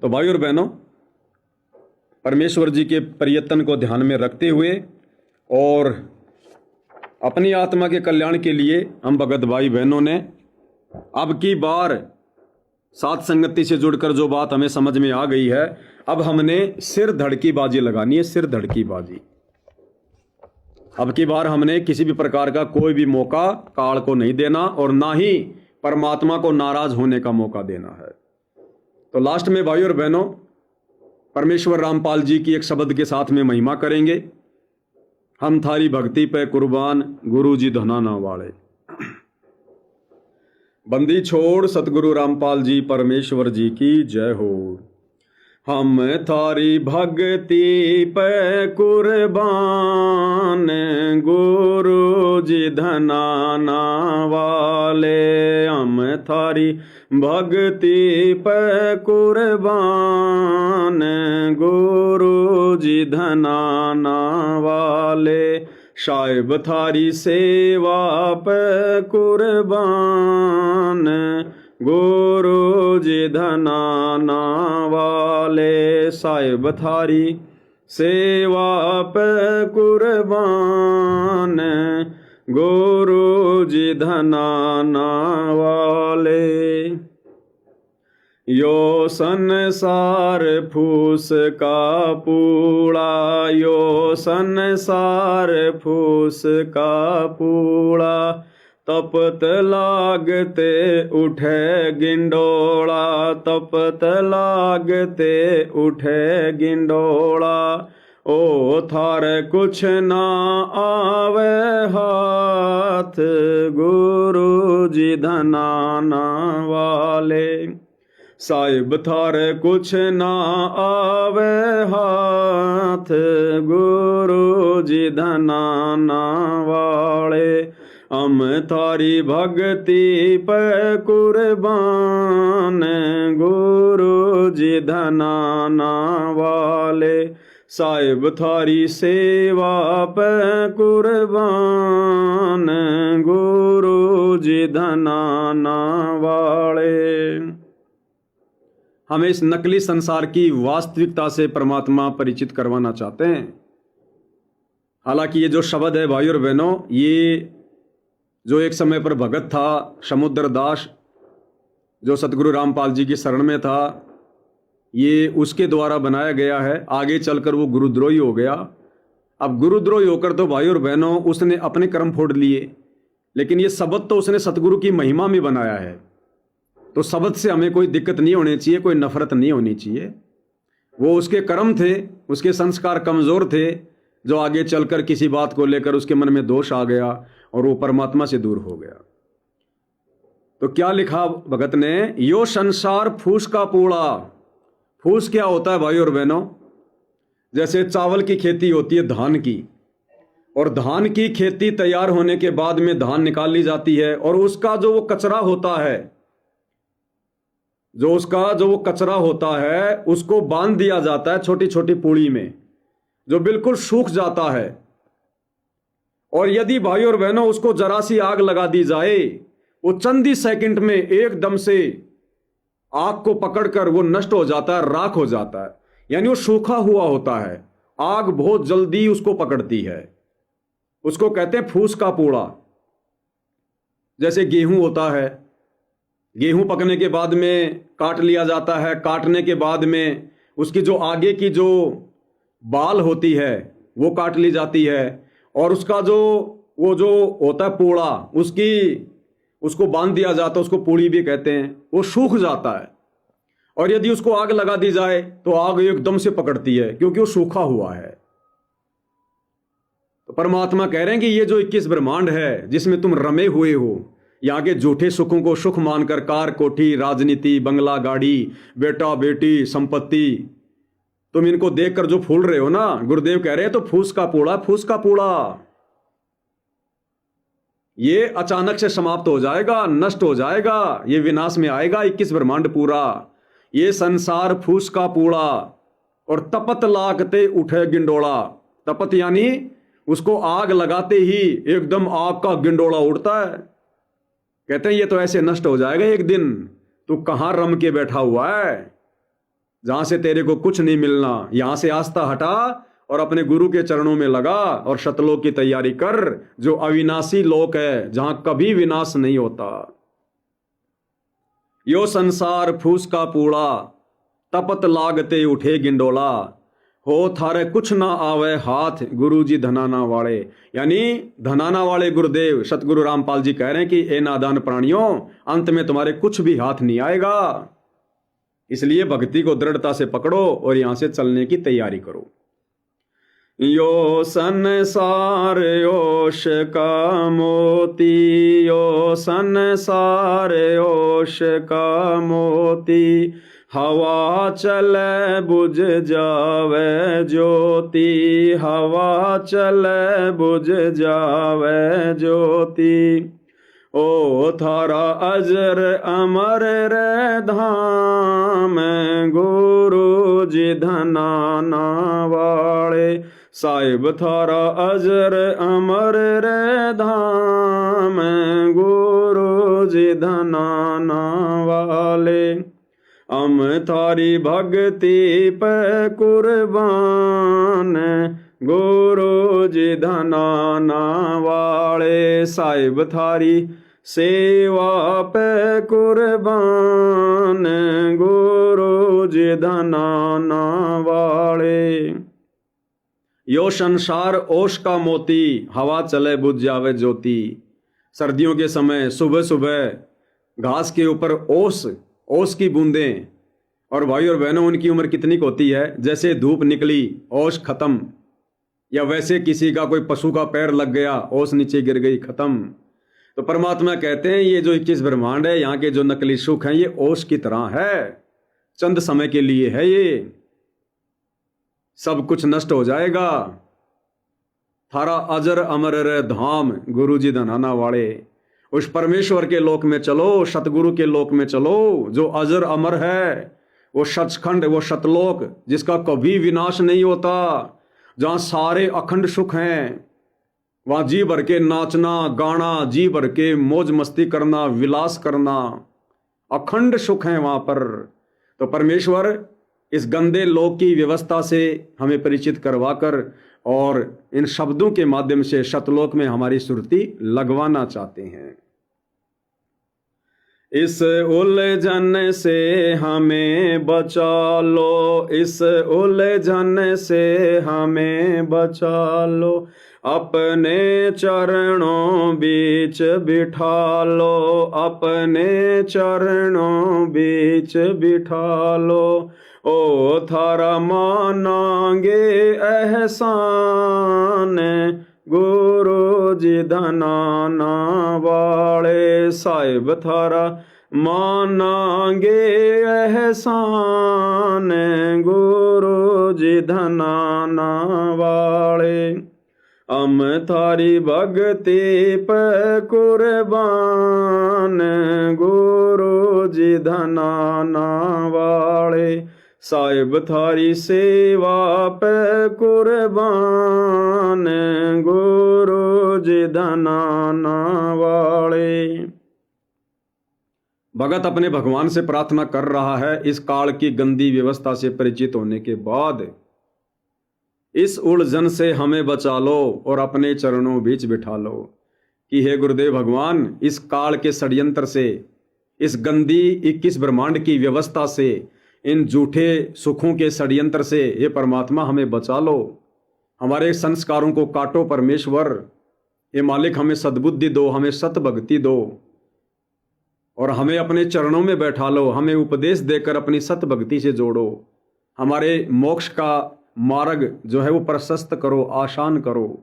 तो भाई और बहनों, परमेश्वर जी के प्रयत्न को ध्यान में रखते हुए और अपनी आत्मा के कल्याण के लिए हम भगत भाई बहनों ने अब की बार सात संगति से जुड़कर जो बात हमें समझ में आ गई है, अब हमने सिर धड़ की बाजी लगानी है। सिर धड़ की बाजी अब की बार हमने किसी भी प्रकार का कोई भी मौका काल को नहीं देना और ना ही परमात्मा को नाराज होने का मौका देना है। तो लास्ट में भाई और बहनों, परमेश्वर रामपाल जी की एक शब्द के साथ में महिमा करेंगे। हम थारी भक्ति पे कुर्बान, गुरु जी धनाना वाले। बंदी छोड़ सतगुरु रामपाल जी परमेश्वर जी की जय हो। हम थारी भक्ति पे कुर्बान, गुरु जी धनाना वाले। हम थारी भक्ति पे कुर्बान, गुरु जी धनाना वाले। साहिब थारी सेवा पे कुर्बान, गुरु जी धनाना वाले। साहिब थारी सेवा पे कुर्बान, गुरु जी धनाना वाले। यो संसार फूस का पूड़ा, यो संसार फूस का पूड़ा। तपत लागते उठे गिंडोला, तपत लागते उठे गिंडोला। ओ थार कुछ ना आवे हाथ, गुरु जी धनाना वाले। साहिब थार कुछ ना आवे हाथ, गुरु जी धनाना वाले। हम थारी भक्ति पे कुर्बान, गुरु जी धनाना वाले। साहिब थारी सेवा पे कुर्बान, गुरु जी धनाना वाले। हम इस नकली संसार की वास्तविकता से परमात्मा परिचित करवाना चाहते हैं। हालांकि ये जो शब्द है भाई और बहनों, ये जो एक समय पर भगत था समुद्र दास, जो सतगुरु रामपाल जी की शरण में था, ये उसके द्वारा बनाया गया है। आगे चलकर वो गुरुद्रोही हो गया। अब गुरुद्रोही होकर तो भाई और बहनों उसने अपने कर्म फोड़ लिए, लेकिन ये शब्द तो उसने सतगुरु की महिमा में बनाया है। तो शब्द से हमें कोई दिक्कत नहीं होनी चाहिए, कोई नफरत नहीं होनी चाहिए। वो उसके कर्म थे, उसके संस्कार कमजोर थे, जो आगे चलकर किसी बात को लेकर उसके मन में दोष आ गया और वो परमात्मा से दूर हो गया। तो क्या लिखा भगत ने, यो संसार फूस का पूड़ा। फूस क्या होता है भाई और बहनों? जैसे चावल की खेती होती है धान की, और धान की खेती तैयार होने के बाद में धान निकाल ली जाती है, और उसका जो वो कचरा होता है, जो वो कचरा होता है उसको बांध दिया जाता है छोटी छोटी पूड़ी में, जो बिल्कुल सूख जाता है। और यदि भाई और बहनों उसको जरा सी आग लगा दी जाए, वो चंद ही सेकंड में एकदम से आग को पकड़कर वो नष्ट हो जाता है, राख हो जाता है। यानी वो सूखा हुआ होता है, आग बहुत जल्दी उसको पकड़ती है। उसको कहते हैं फूस का पूड़ा। जैसे गेहूं होता है, गेहूं पकने के बाद में काट लिया जाता है, काटने के बाद में उसकी जो आगे की जो बाल होती है वो काट ली जाती है, और उसका जो वो जो होता है पूड़ा, उसको बांध दिया जाता है, उसको पूड़ी भी कहते हैं। वो सूख जाता है, और यदि उसको आग लगा दी जाए तो आग एकदम से पकड़ती है, क्योंकि वो सूखा हुआ है। तो परमात्मा कह रहे हैं कि ये जो 21 ब्रह्मांड है जिसमें तुम रमे हुए हो, यहाँ के झूठे सुखों को सुख मानकर कार कोठी, राजनीति, बंगला, गाड़ी, बेटा बेटी, संपत्ति, तुम इनको देखकर जो फूल रहे हो ना, गुरुदेव कह रहे हैं तो फूस का पूड़ा, फूस का पूड़ा। ये अचानक से समाप्त हो जाएगा, नष्ट हो जाएगा, ये विनाश में आएगा 21 ब्रह्मांड पूरा। ये संसार फूस का पूड़ा, और तपत लागते उठे गिंडोला। तपत यानी उसको आग लगाते ही एकदम आग का गिंडोला उड़ता है। कहते हैं ये तो ऐसे नष्ट हो जाएगा एक दिन, तू कहां रम के बैठा हुआ है। जहां से तेरे को कुछ नहीं मिलना, यहां से आस्था हटा और अपने गुरु के चरणों में लगा और शतलोक की तैयारी कर, जो अविनाशी लोक है, जहां कभी विनाश नहीं होता। यो संसार फूस का पूड़ा, तपत लागते उठे गिंडोला, हो थारे कुछ ना आवे हाथ, गुरु जी धनाना वाले। यानी धनाना वाले गुरुदेव सतगुरु रामपाल जी कह रहे हैं कि ए नादान प्राणियों, अंत में तुम्हारे कुछ भी हाथ नहीं आएगा। इसलिए भक्ति को दृढ़ता से पकड़ो और यहां से चलने की तैयारी करो। यो संसार ओश का मोती, यो संसार ओश का मोती, हवा चले बुझ जावे ज्योति, हवा चले बुझ जावे ज्योति। ओ थारा अजर अमर रे धाम, गुरु जी धनाना वाले। साहिब थारा अजर अमर रे धाम, गुरु जी धनाना वाले। हम थारी भक्ति पे कुर्बान, गुरु जी धनाना वाले। साहिब थारी सेवा पे कुर्बान, गुरु जी धनाना वाले। यो संसार ओश का मोती, हवा चले बुझ जावे ज्योति। सर्दियों के समय सुबह सुबह घास के ऊपर ओस की बूंदें, और भाई और बहनों उनकी उम्र कितनी होती है, जैसे धूप निकली ओस खत्म, या वैसे किसी का कोई पशु का पैर लग गया ओस नीचे गिर गई खत्म। तो परमात्मा कहते हैं ये जो 21 ब्रह्मांड है, यहाँ के जो नकली सुख हैं, ये ओस की तरह है, चंद समय के लिए है, ये सब कुछ नष्ट हो जाएगा। थारा अजर अमर रे धाम, गुरु जी धनाना वाले। उस परमेश्वर के लोक में चलो, सतगुरु के लोक में चलो, जो अजर अमर है, वो सचखंड, वो सतलोक जिसका कभी विनाश नहीं होता, जहां सारे अखंड सुख हैं। वहां जी भर के नाचना गाना, जी भर के मौज मस्ती करना, विलास करना, अखंड सुख है वहां पर। तो परमेश्वर इस गंदे लोक की व्यवस्था से हमें परिचित करवाकर और इन शब्दों के माध्यम से सतलोक में हमारी सुरती लगवाना चाहते हैं। इस उलझन से हमें बचा लो, इस उलझन से हमें बचा लो, अपने चरणों बीच बिठा लो, अपने चरणों बीच बिठा लो। ओ थारा मानांगे एहसान, गुरु जी धनाना वाले। साहिब थारा मानांगे एहसान, गुरु जी धनाना वाले। हम थारी भक्ति पे कुर्बान, गुरु जी धनाना वाले। साहिब थारी सेवा पे कुर्बान, गुरु जी धनाना वाले। भगत अपने भगवान से प्रार्थना कर रहा है, इस काल की गंदी व्यवस्था से परिचित होने के बाद, इस उलझन से हमें बचा लो और अपने चरणों बीच बिठा लो। कि हे गुरुदेव भगवान, इस काल के षड्यंत्र से, इस गंदी 21 ब्रह्मांड की व्यवस्था से, इन झूठे सुखों के षड्यंत्र से हे परमात्मा हमें बचा लो। हमारे संस्कारों को काटो परमेश्वर। हे मालिक, हमें सद्बुद्धि दो, हमें सत भक्ति दो और हमें अपने चरणों में बैठा लो। हमें उपदेश देकर अपनी सत भक्ति से जोड़ो। हमारे मोक्ष का मार्ग जो है वो प्रशस्त करो, आसान करो।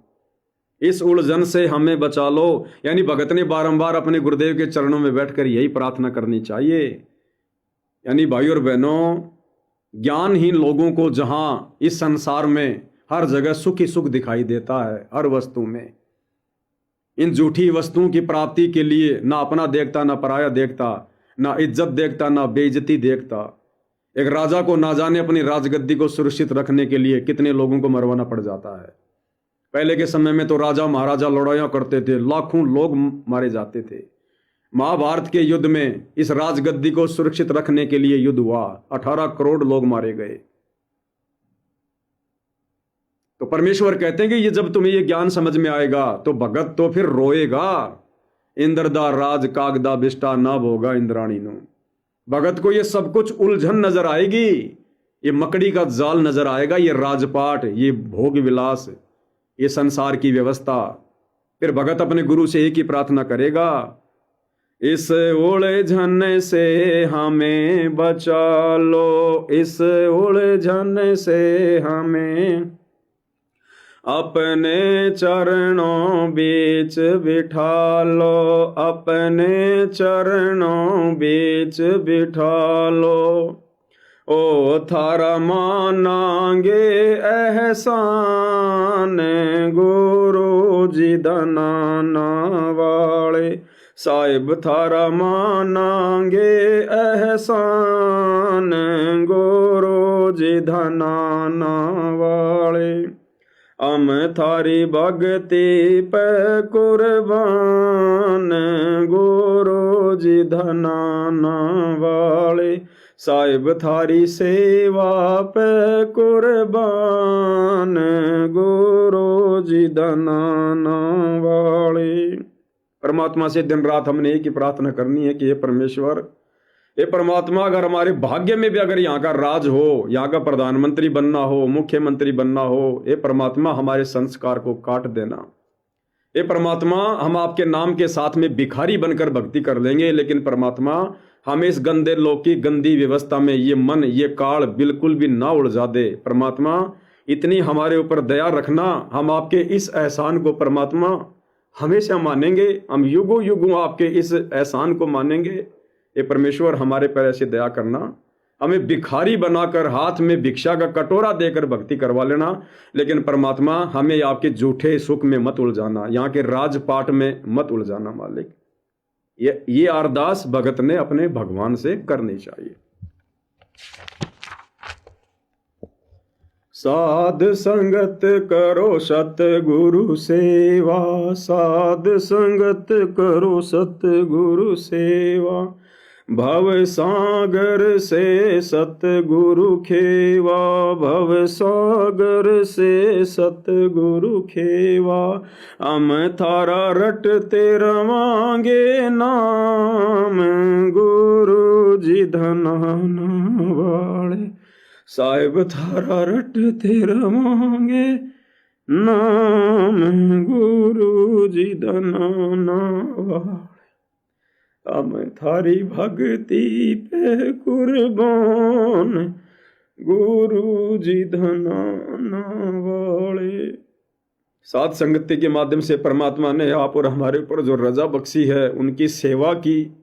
इस उलझन से हमें बचा लो। यानी भगत ने बारंबार अपने गुरुदेव के चरणों में बैठकर यही प्रार्थना करनी चाहिए। यानी भाई और बहनों, ज्ञानहीन लोगों को जहां इस संसार में हर जगह सुख ही सुख दिखाई देता है, हर वस्तु में, इन झूठी वस्तुओं की प्राप्ति के लिए ना अपना देखता, ना पराया देखता, ना इज्जत देखता, ना बेइज्जती देखता। एक राजा को ना जाने अपनी राजगद्दी को सुरक्षित रखने के लिए कितने लोगों को मरवाना पड़ जाता है। पहले के समय में तो राजा महाराजा लड़ाइयाँ करते थे, लाखों लोग मारे जाते थे, महाभारत के युद्ध में इस राजगद्दी को सुरक्षित रखने के लिए युद्ध हुआ, 18 करोड़ लोग मारे गए। तो परमेश्वर कहते हैं कि ये जब तुम्हें ये ज्ञान समझ में आएगा तो भगत तो फिर रोएगा। इंद्रदा राज कागदा बिष्टा ना भोगा इंद्राणी नो। भगत को ये सब कुछ उलझन नजर आएगी, ये मकड़ी का जाल नजर आएगा, ये राजपाट, ये भोग विलास, ये संसार की व्यवस्था। फिर भगत अपने गुरु से एक ही प्रार्थना करेगा, इस उलझन से हमें बचा लो, इस उलझन से हमें अपने चरणों बीच बिठा लो, अपने चरणों बीच बिठा लो। ओ थारा मानांगे एहसान गुरु जी धनाना वाले, साहिब थारा मानांगे एहसान गुरु जी धनाना वाले। हम थारी भगति पे कुर्बान गुरु जी धनाना वाले, साहिब थारी सेवा पे कुर्बान गुरु जी धनाना वाले। परमात्मा से दिन रात हमने एक ही प्रार्थना करनी है कि ये परमेश्वर, ये परमात्मा, अगर हमारे भाग्य में भी अगर यहाँ का राज हो, यहाँ का प्रधानमंत्री बनना हो, मुख्यमंत्री बनना हो, ये परमात्मा हमारे संस्कार को काट देना। ये परमात्मा, हम आपके नाम के साथ में भिखारी बनकर भक्ति कर लेंगे, लेकिन परमात्मा हमें इस गंदे लोक की गंदी व्यवस्था में ये मन, ये काल बिल्कुल भी ना उलझा दे। परमात्मा इतनी हमारे ऊपर दया रखना, हम आपके इस एहसान को परमात्मा हमेशा मानेंगे, हम युगों युगों आपके इस एहसान को मानेंगे। ये परमेश्वर हमारे पर ऐसे दया करना, हमें भिखारी बनाकर हाथ में भिक्षा का कटोरा देकर भक्ति करवा लेना, लेकिन परमात्मा हमें आपके झूठे सुख में मत उलझाना, यहाँ के राजपाट में मत उलझाना मालिक। ये अरदास भगत ने अपने भगवान से करनी चाहिए। साध संगत करो सतगुरु सेवा, साध संगत करो सतगुरु सेवा, भव सागर से सतगुरु खेवा, भव सागर से सतगुरु खेवा। हम थारा रटते रवांगे नाम गुरु जी धनाना वाले, साहिब थारा रटते रवांगे नाम गुरु जी धनाना वाले। हम थारी भक्ति पे कुर्बान गुरु जी धनाना वाले। साध संगति के माध्यम से परमात्मा ने आप और हमारे ऊपर जो रजा बख्शी है, उनकी सेवा की,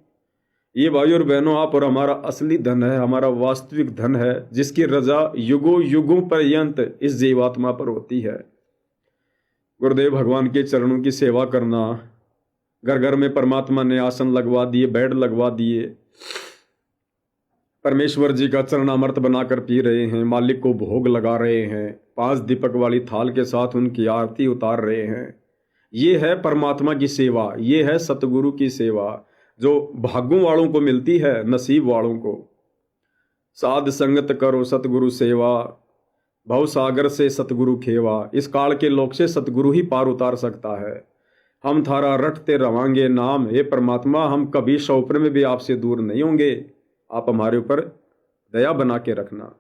ये भाई और बहनों आप और हमारा असली धन है, हमारा वास्तविक धन है, जिसकी रजा युगों युगों पर्यंत इस जीवात्मा पर होती है। गुरुदेव भगवान के चरणों की सेवा करना, घर घर में परमात्मा ने आसन लगवा दिए, बेड लगवा दिए, परमेश्वर जी का चरणामृत बनाकर पी रहे हैं, मालिक को भोग लगा रहे हैं, 5 दीपक वाली थाल के साथ उनकी आरती उतार रहे हैं। ये है परमात्मा की सेवा, ये है सतगुरु की सेवा, जो भाग्यों वालों को मिलती है, नसीब वालों को। साध संगत करो सतगुरु सेवा, भव सागर से सतगुरु खेवा। इस काल के लोक से सतगुरु ही पार उतार सकता है। हम थारा रटते रवांगे नाम, हे परमात्मा हम कभी शौपर में भी आपसे दूर नहीं होंगे, आप हमारे ऊपर दया बना के रखना।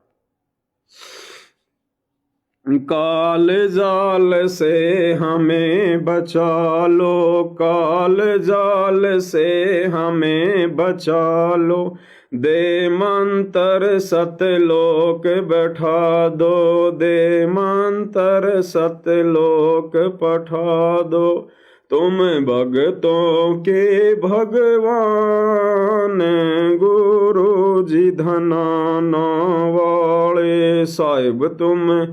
काल जाल से हमें बचा लो, काल जाल से हमें बचा लो, दे मंतर सतलोक बैठा दो, दे मंतर सतलोक पठा दो। तुम भगतों के भगवान गुरु जी धनाना वाले, साहिब तुम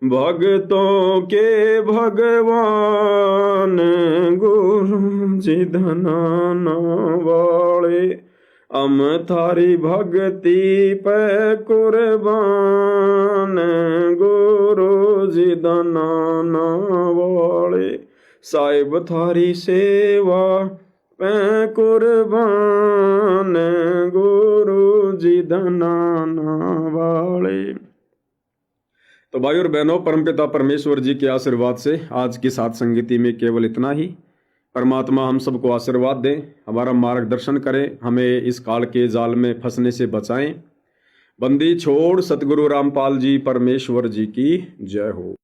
भगतों के भगवान गुरु जी धनाना वाले। हम थारी भक्ति पे कुर्बान गुरु जी धनाना वाले, साहिब थारी सेवा पै कुर्बान गुरु जी धनाना वाले। तो भाई और बहनों, परमपिता परमेश्वर जी के आशीर्वाद से आज की साथ संगति में केवल इतना ही। परमात्मा हम सबको आशीर्वाद दें, हमारा मार्गदर्शन करें, हमें इस काल के जाल में फंसने से बचाएं। बंदी छोड़ सतगुरु रामपाल जी परमेश्वर जी की जय हो।